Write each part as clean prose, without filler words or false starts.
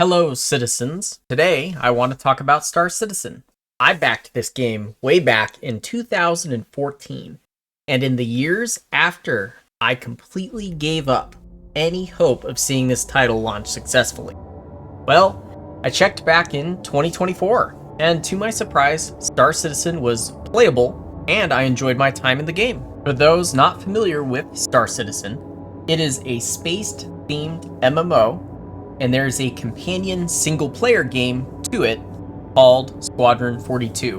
Hello, citizens. Today, I want to talk about Star Citizen. I backed this game way back in 2014, and in the years after, I completely gave up any hope of seeing this title launch successfully. Well, I checked back in 2024, and to my surprise, Star Citizen was playable, and I enjoyed my time in the game. For those not familiar with Star Citizen, it is a space-themed MMO, and there's a companion single-player game to it called Squadron 42,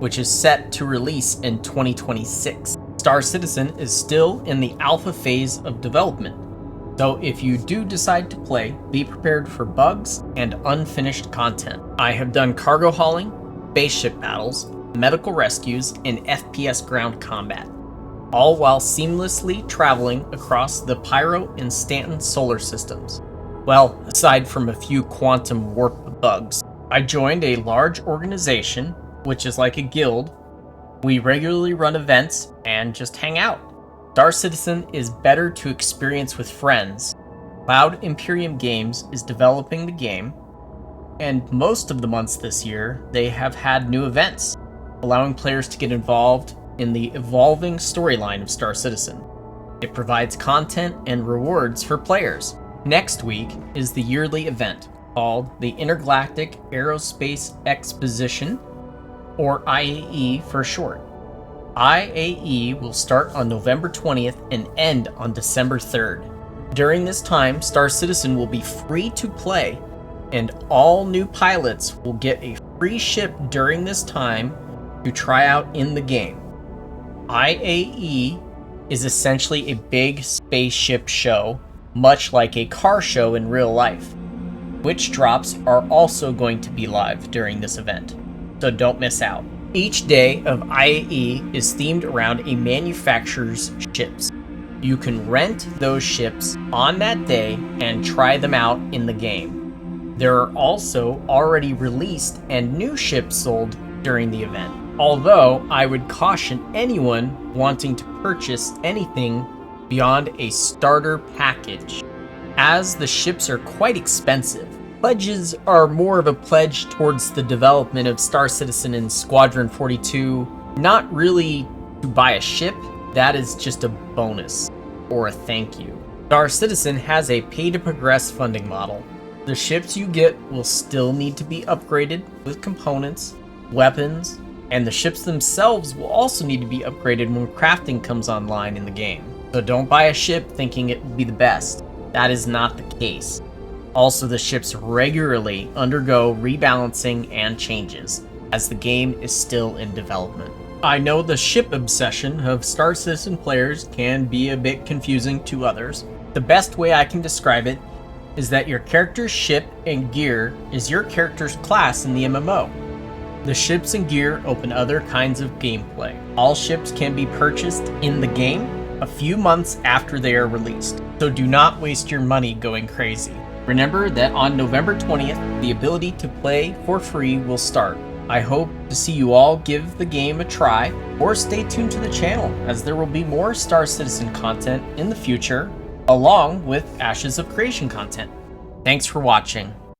which is set to release in 2026. Star Citizen is still in the alpha phase of development, so if you do decide to play, be prepared for bugs and unfinished content. I have done cargo hauling, spaceship battles, medical rescues, and FPS ground combat, all while seamlessly traveling across the Pyro and Stanton solar systems. Well, aside from a few quantum warp bugs. I joined a large organization, which is like a guild. We regularly run events and just hang out. Star Citizen is better to experience with friends. Cloud Imperium Games is developing the game, and most of the months this year, they have had new events, allowing players to get involved in the evolving storyline of Star Citizen. It provides content and rewards for players. Next week is the yearly event called the Intergalactic Aerospace Exposition, or IAE for short. IAE will start on November 20th and end on December 3rd. During this time, Star Citizen will be free to play, and all new pilots will get a free ship during this time to try out in the game. IAE is essentially a big spaceship show, much like a car show in real life. Witch drops are also going to be live during this event, so don't miss out. Each day of IAE is themed around a manufacturer's ships. You can rent those ships on that day and try them out in the game. There are also already released and new ships sold during the event, although I would caution anyone wanting to purchase anything beyond a starter package, as the ships are quite expensive. Pledges are more of a pledge towards the development of Star Citizen and Squadron 42, not really to buy a ship. That is just a bonus or a thank you. Star Citizen has a pay-to-progress funding model. The ships you get will still need to be upgraded with components, weapons, and the ships themselves will also need to be upgraded when crafting comes online in the game. So don't buy a ship thinking it will be the best. That is not the case. Also, the ships regularly undergo rebalancing and changes, as the game is still in development. I know the ship obsession of Star Citizen players can be a bit confusing to others. The best way I can describe it is that your character's ship and gear is your character's class in the MMO. The ships and gear open other kinds of gameplay. All ships can be purchased in the game a few months after they are released, so do not waste your money going crazy. Remember that on November 20th, the ability to play for free will start. I hope to see you all give the game a try, or stay tuned to the channel, as there will be more Star Citizen content in the future, along with Ashes of Creation content. Thanks for watching.